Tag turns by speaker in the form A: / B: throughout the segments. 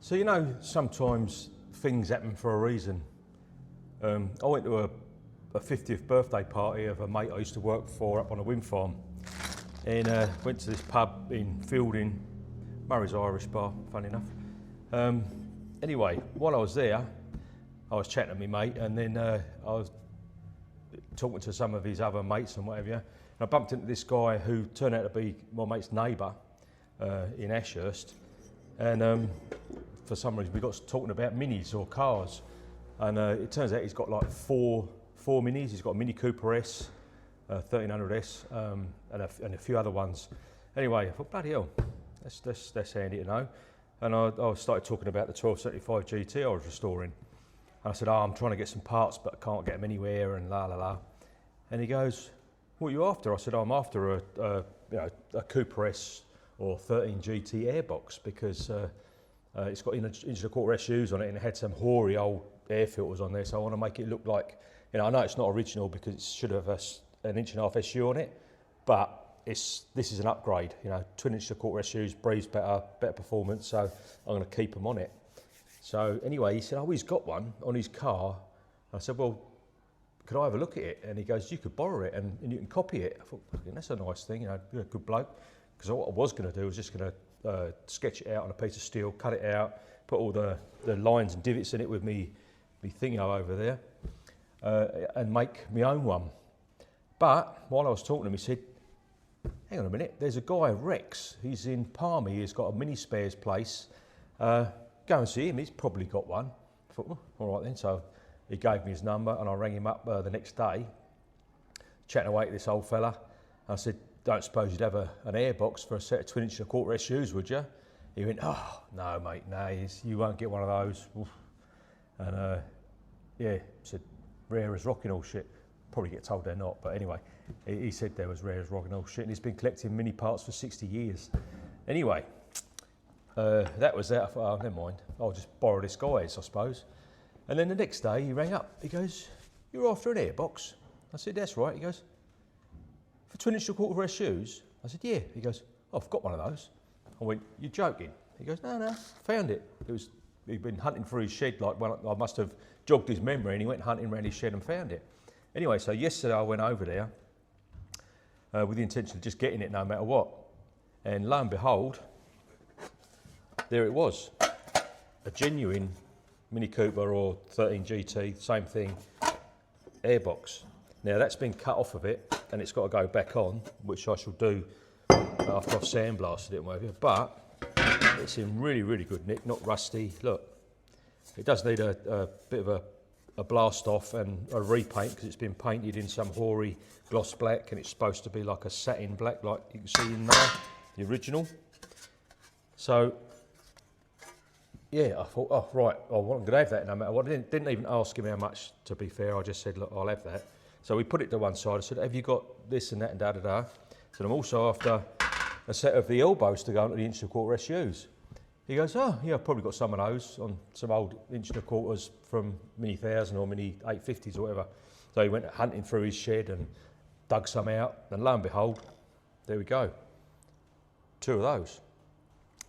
A: So you know, sometimes things happen for a reason. I went to a 50th birthday party of a mate I used to work for up on a wind farm, and went to this pub in Fielding, Murray's Irish bar, funny enough. Anyway, while I was there, I was chatting to my mate, and then I was talking to some of his other mates and whatever, and I bumped into this guy who turned out to be my mate's neighbour in Ashurst, and for some reason we got talking about minis or cars, and it turns out he's got like four minis. He's got a Mini Cooper S, 1300S, and a few other ones. Anyway, I thought, bloody hell, that's handy to know. And I started talking about the 1275 GT I was restoring. And I said, I'm trying to get some parts, but I can't get them anywhere, and la la la. And he goes, what are you after? I said, I'm after a Cooper S or 13 GT airbox, because it's got inch and a quarter SUs on it, and it had some hoary old air filters on there, so I want to make it look like, I know it's not original because it should have an inch and a half SU on it, but this is an upgrade, twin inch and a quarter SUs, breathes better performance, so I'm going to keep them on it. So anyway, he said, he's got one on his car. I said, well, could I have a look at it? And he goes, you could borrow it and you can copy it. I thought, that's a nice thing, you're a good bloke. Because what I was going to do was just going to sketch it out on a piece of steel, cut it out, put all the lines and divots in it with me thingo over there, and make my own one. But while I was talking to him, he said, hang on a minute, there's a guy, Rex, he's in Palmy, he's got a mini spares place. Go and see him, he's probably got one. I thought, oh, all right then. So he gave me his number, and I rang him up the next day, chatting away to this old fella. I said, don't suppose you'd have an airbox for a set of twin inch and a quarter SUs, would you? He went, oh, no, mate, no, you won't get one of those. Oof. And yeah, said, rare as rock and all shit. Probably get told they're not, but anyway, he said there was rare as rock and all shit, and he's been collecting mini parts for 60 years. Anyway, that was that. I thought, oh, never mind, I'll just borrow this guy's, I suppose. And then the next day he rang up, he goes, you're after an airbox? I said, that's right. He goes, for twin inch and a quarter SUs? I said, yeah. He goes, oh, I've got one of those. I went, you're joking? He goes, no, found it. He'd been hunting through his shed, like I must have jogged his memory, and he went hunting around his shed and found it. Anyway, so yesterday I went over there with the intention of just getting it no matter what. And lo and behold, there it was, a genuine Mini Cooper or 13 GT, same thing, airbox. Now that's been cut off of it, and it's got to go back on, which I shall do after I've sandblasted it and whatever, but it's in really, really good nick, not rusty. Look, it does need a bit of a blast off and a repaint, because it's been painted in some hoary gloss black, and it's supposed to be like a satin black, like you can see in there, the original. So yeah, I thought, oh right, I'm going to have that no matter what. I didn't even ask him how much, to be fair. I just said, look, I'll have that. So we put it to one side. I said, have you got this and that and da-da-da? So I'm also after a set of the elbows to go into the inch and a quarter SUs. He goes, oh yeah, I've probably got some of those on some old inch and a quarters from Mini 1000 or Mini 850s or whatever. So he went hunting through his shed and dug some out, and lo and behold, there we go. 2 of those.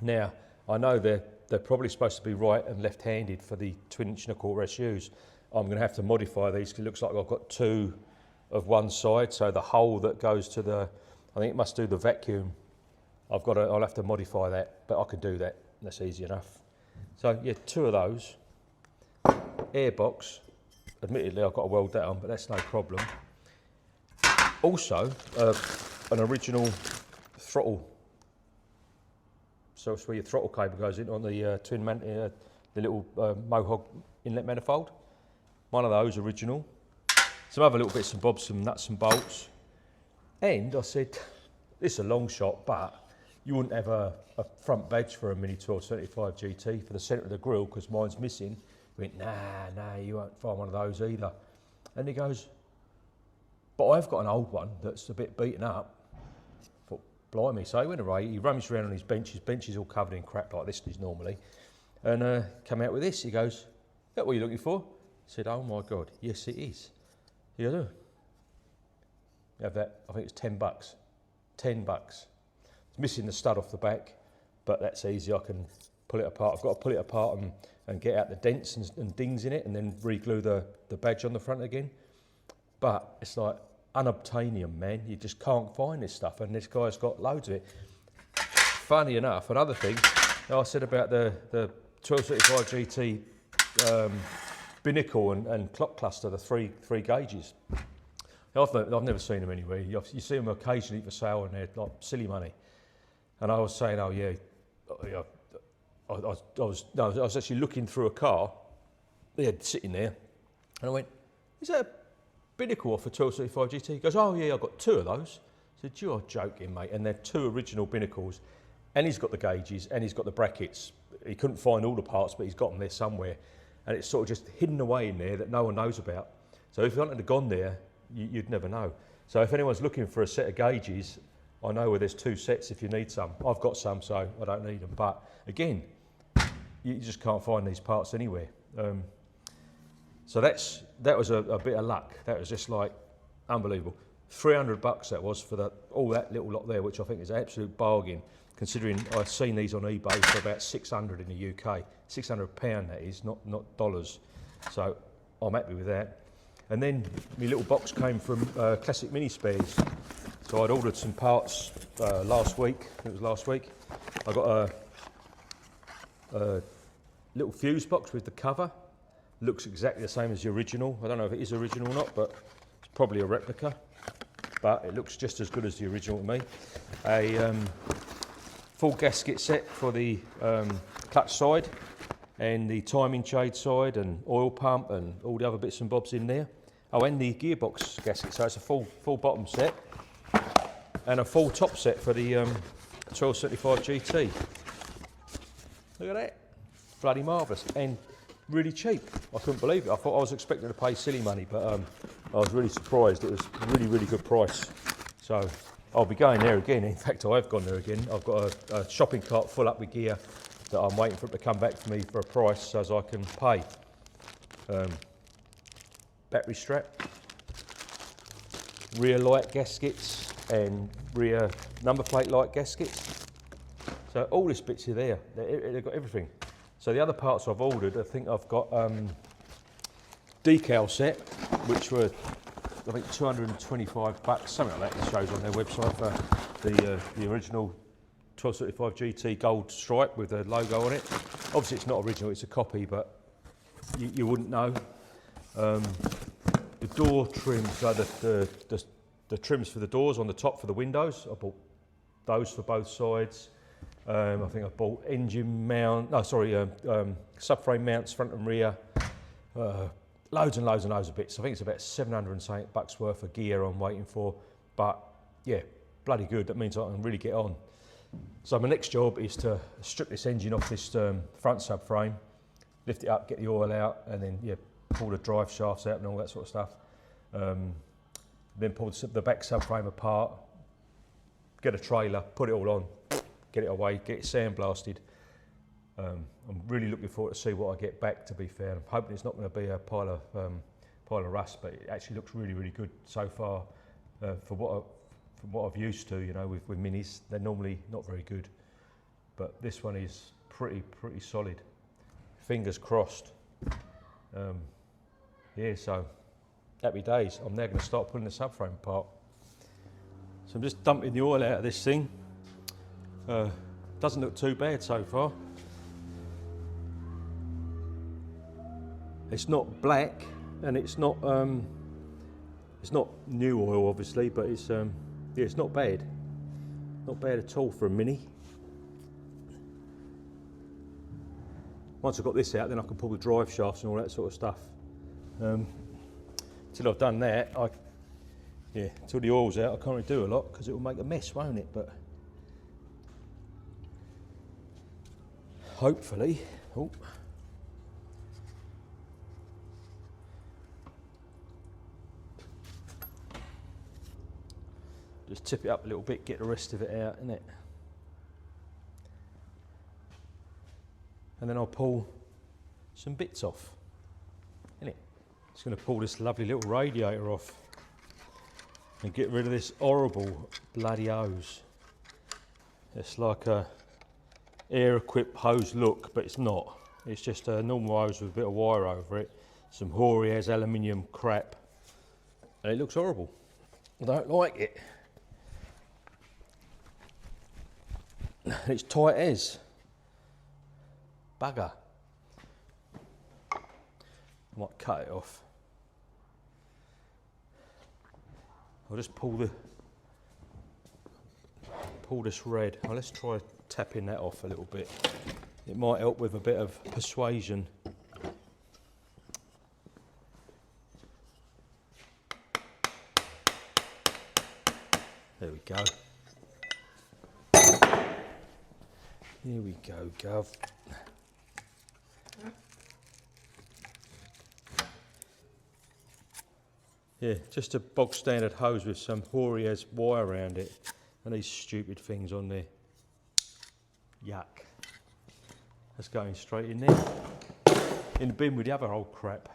A: Now, I know they're probably supposed to be right and left-handed for the twin inch and a quarter SUs. I'm going to have to modify these, because it looks like I've got 2 of one side, so the hole that goes to I think it must do the vacuum. I'll have to modify that, but I can do that. That's easy enough. So yeah, 2 of those. Airbox. Admittedly, I've got to weld that on, but that's no problem. Also, an original throttle. So it's where your throttle cable goes in on the the little Mohawk inlet manifold. One of those, original. Some other little bits and bobs, some nuts and bolts. And I said, this is a long shot, but you wouldn't have a front badge for a Mini 1275 GT for the centre of the grille, because mine's missing. He went, nah, you won't find one of those either. And he goes, but I've got an old one that's a bit beaten up. I thought, blimey. So he went away, he rummaged around on his bench is all covered in crap like this is normally, and come out with this. He goes, is that what you're looking for? I said, oh my God, yes it is. He goes, oh. You have that, I think it's $10. $10. It's missing the stud off the back, but that's easy. I can pull it apart. I've got to pull it apart and get out the dents and dings in it, and then re-glue the badge on the front again. But it's like unobtainium, man. You just can't find this stuff, and this guy's got loads of it. Funny enough, another thing I said about the 1275 GT binnacle and clock cluster, the three gauges. I've never seen them anywhere. You see them occasionally for sale, and they're like silly money. And I was saying, oh yeah, I was actually looking through a car, sitting there, and I went, is that a binnacle off a 1275 GT? He goes, oh yeah, I've got 2 of those. I said, you're joking, mate. And they're 2 original binnacles, and he's got the gauges, and he's got the brackets. He couldn't find all the parts, but he's got them there somewhere. And it's sort of just hidden away in there that no one knows about. So if you hadn't have gone there, you'd never know. So if anyone's looking for a set of gauges, I know where there's 2 sets if you need some. I've got some, so I don't need them. But again, you just can't find these parts anywhere. So that was a bit of luck. That was just like unbelievable. $300 that was for all that little lot there, which I think is an absolute bargain, considering I've seen these on eBay for about 600 in the UK. £600 that is, not dollars. So I'm happy with that. And then my little box came from Classic Mini Spares. So I'd ordered some parts last week. I think it was last week. I got a little fuse box with the cover. Looks exactly the same as the original. I don't know if it is original or not, but it's probably a replica. But it looks just as good as the original to me. A full gasket set for the clutch side, and the timing shade side, and oil pump, and all the other bits and bobs in there. Oh, and the gearbox gasket, so it's a full bottom set, and a full top set for the 1275 GT. Look at that, bloody marvellous, and really cheap. I couldn't believe it. I thought I was expecting to pay silly money, but I was really surprised. It was a really good price. So I'll be going there again. In fact, I have gone there again. I've got a shopping cart full up with gear that I'm waiting for it to come back to me for a price so as I can pay. Battery strap, rear light gaskets, and rear number plate light gaskets. So all this bits are there. They've got everything. So the other parts I've ordered, I think I've got decal set, which were I think $225, something like that. It shows on their website for the original 1275 GT gold stripe with the logo on it. Obviously it's not original, it's a copy, but you wouldn't know. The door trims, so the trims for the doors on the top for the windows, I bought those for both sides. I think I bought engine mount, subframe mounts front and rear. Loads and loads of bits. I think it's about 700 and something bucks worth of gear I'm waiting for, but yeah, bloody good. That means I can really get on. So my next job is to strip this engine off this front subframe, lift it up, get the oil out, and then pull the drive shafts out and all that sort of stuff. Then pull the back subframe apart, get a trailer, put it all on, get it away, get it sandblasted. I'm really looking forward to see what I get back, to be fair. I'm hoping it's not going to be a pile of rust, but it actually looks really good so far for what I've used to, with minis. They're normally not very good, but this one is pretty solid. Fingers crossed. So happy days. I'm now going to start pulling the subframe apart. So I'm just dumping the oil out of this thing. Doesn't look too bad so far. It's not black, and it's not new oil, obviously, but it's it's not bad. Not bad at all for a Mini. Once I've got this out, then I can pull the drive shafts and all that sort of stuff. Until I've done that, until the oil's out, I can't really do a lot because it will make a mess, won't it? But hopefully, just tip it up a little bit, get the rest of it out, innit? And then I'll pull some bits off, innit? Just going to pull this lovely little radiator off and get rid of this horrible bloody hose. It's like a air-equipped hose look, but it's not. It's just a normal hose with a bit of wire over it, some hoary as aluminium crap, and it looks horrible. I don't like it. It's tight as bugger. I might cut it off. I'll just pull this red. Well, let's try tapping that off a little bit. It might help with a bit of persuasion. There we go. Here we go, Gov. Yeah, just a bog standard hose with some hoary as wire around it and these stupid things on there. Yuck. That's going straight in there. In the bin with the other old crap.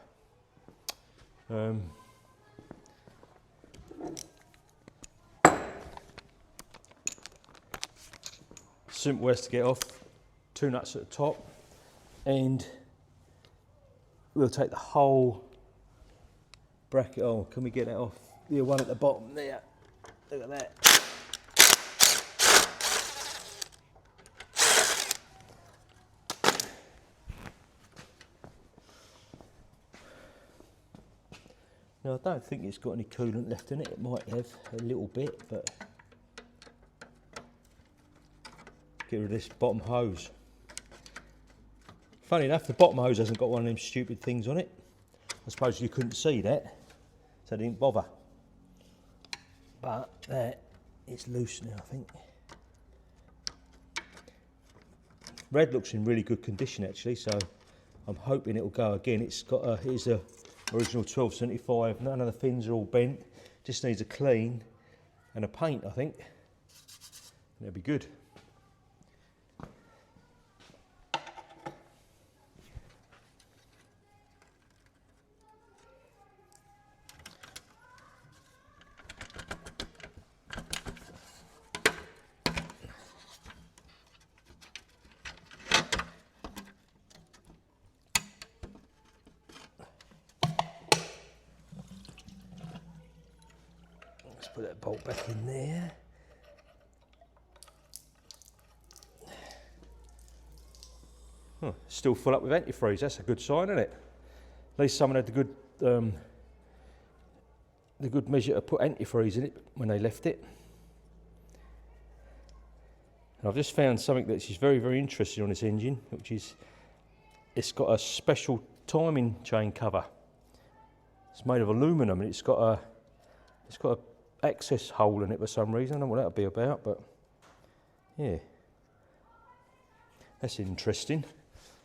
A: Simple ways to get off. 2 nuts at the top, and we'll take the whole bracket. Oh, can we get that off? The one at the bottom there. Look at that. Now, I don't think it's got any coolant left in it. It might have a little bit, but get rid of this bottom hose. Funny enough, the bottom hose hasn't got one of them stupid things on it. I suppose you couldn't see that, so I didn't bother. But that is loose now, I think. Red looks in really good condition actually, so I'm hoping it'll go again. It's got a, here's a original 1275. None of the fins are all bent. Just needs a clean and a paint, I think. And it'll be good. Put that bolt back in there. Oh, still full up with antifreeze. That's a good sign, isn't it? At least someone had the good measure to put antifreeze in it when they left it. And I've just found something that's very, very interesting on this engine, which is it's got a special timing chain cover. It's made of aluminum and it's got a access hole in it for some reason. I don't know what that'll be about, but yeah, that's interesting.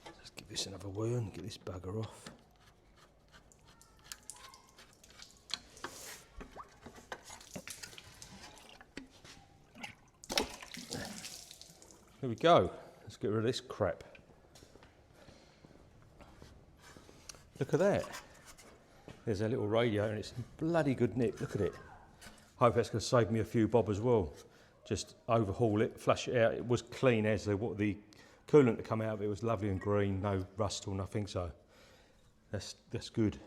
A: Let's give this another whirl and get this bugger off. Here we go. Let's get rid of this crap. Look at that. There's a little radiator and it's in bloody good nick. Look at it. Hope that's going to save me a few bob as well. Just overhaul it, flush it out. It was clean as the coolant to come out of it was lovely and green, no rust or nothing. So that's good,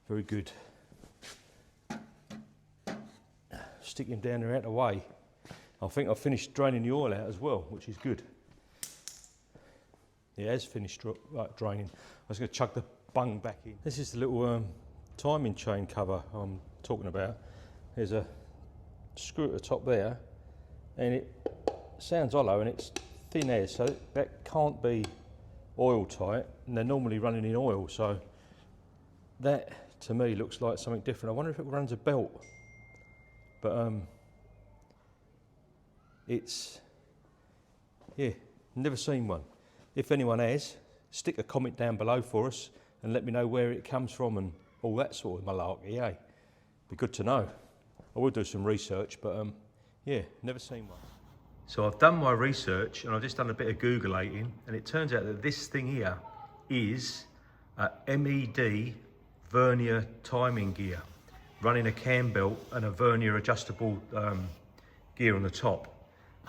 A: very good. Stick him down there out of the way. I think I've finished draining the oil out as well, which is good. It has finished draining. I was going to chuck the bung back in. This is the little timing chain cover I'm talking about. There's a screw at the top there, and it sounds hollow and it's thin air, so that can't be oil tight, and they're normally running in oil, so that to me looks like something different. I wonder if it runs a belt, but it's, yeah, never seen one. If anyone has, stick a comment down below for us and let me know where it comes from and all that sort of malarkey, eh? Be good to know. I will do some research, but yeah, never seen one. So I've done my research and I've just done a bit of Googlating, and it turns out that this thing here is a MED vernier timing gear, running a cam belt and a vernier adjustable gear on the top.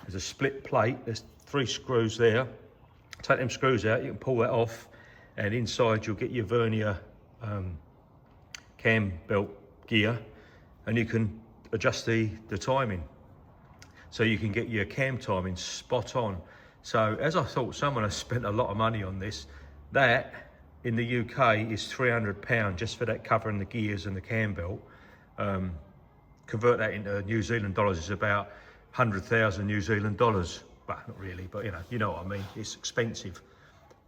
A: There's a split plate, there's 3 screws there. Take them screws out, you can pull that off, and inside you'll get your vernier cam belt gear, and you can adjust the timing. So you can get your cam timing spot on. So as I thought, someone has spent a lot of money on this. That in the UK is £300 just for that covering the gears and the cam belt. Convert that into New Zealand dollars, is about 100,000 New Zealand dollars. Well, not really, but you know what I mean. It's expensive.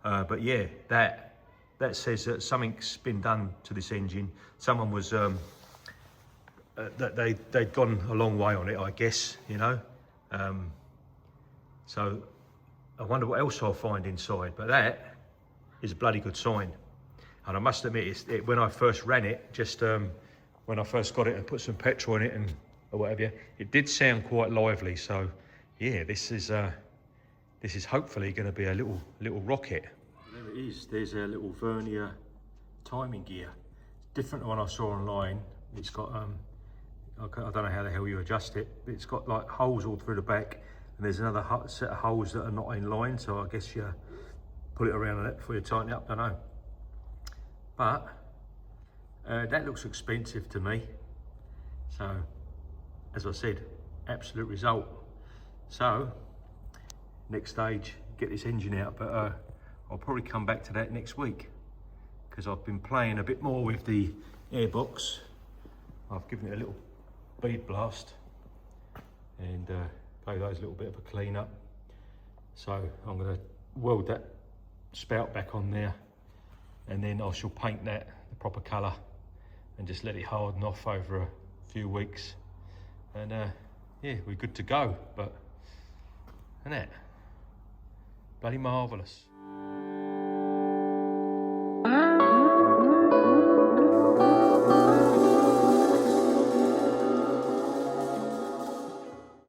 A: But yeah, that says that something's been done to this engine. Someone was that they'd gone a long way on it, I guess. You know. So I wonder what else I'll find inside. But that is a bloody good sign. And I must admit, when I first ran it, just when I first got it and put some petrol in it and or whatever, it did sound quite lively. So yeah, this is hopefully going to be a little rocket. There it is. There's a little vernier timing gear, different to one I saw online. It's got I don't know how the hell you adjust it. It's got like holes all through the back, and there's another set of holes that are not in line. So I guess you put it around that before you tighten it up. Don't know, but that looks expensive to me. So as I said, absolute result. So next stage, get this engine out, but I'll probably come back to that next week, because I've been playing a bit more with the airbox. I've given it a little bead blast and gave those a little bit of a clean up. So I'm going to weld that spout back on there, and then I shall paint that the proper colour and just let it harden off over a few weeks, and yeah, we're good to go. But isn't that bloody marvellous?